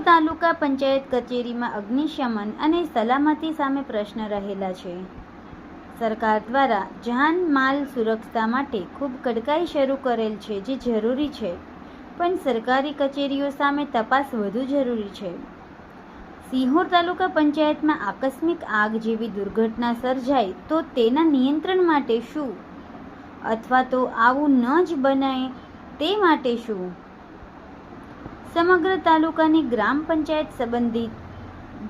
તાલુકા પંચાયત કચેરીમાં અગ્નિશમન અને સલામતી સામે પ્રશ્ન રહેલા છે। સરકાર દ્વારા જાન માલ સુરક્ષા માટે ખૂબ કડકાઈ શરૂ કરેલ છે, જે જરૂરી છે, પણ સરકારી કચેરીઓ સામે તપાસ વધુ જરૂરી છે। સિહોર તાલુકા પંચાયતમાં આકસ્મિક આગ જેવી દુર્ઘટના સર્જાય તો તેના નિયંત્રણ માટે શું, અથવા તો આવું ન જ બને તે માટે શું? સમગ્ર તાલુકાની ગ્રામ પંચાયત સંબંધિત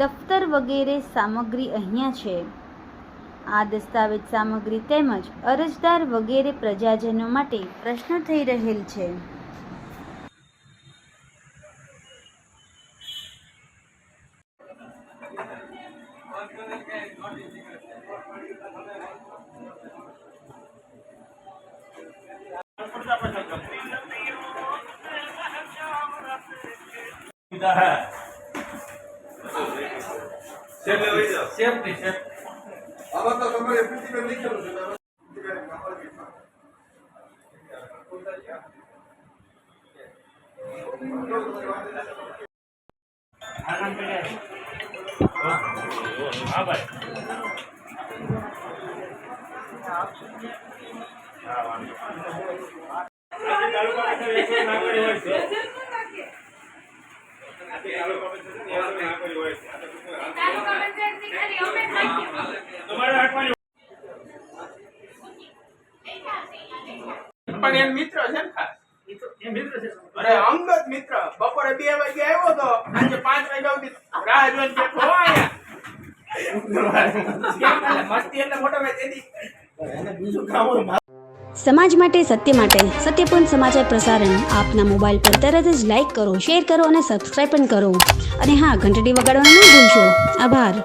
દફતર વગેરે સામગ્રી અહીંયા છે। આ દસ્તાવેજ સામગ્રી તેમજ અરજદાર વગેરે પ્રજાજનો માટે પ્રશ્ન થઈ રહેલ છે। મિત્ર છે ને ખાસ અરે અંગત મિત્ર બપોરે 2 વાગે આવ્યો તો આજે 5 વાગ્યા સુધી રાહ જોઈને બેઠો આયા મસ્તી એટલે મોટો મે તેદી એને બીજું કામ। સમાજ માટે, સત્યપૂર્ણ સમાચાર પ્રસારણ આપના મોબાઈલ પર તરત જ લાઈક કરો, શેર કરો અને સબસ્ક્રાઈબ પણ કરો। અને હા, ઘંટડી વગાડવાનું ન ભૂલશો। આભાર।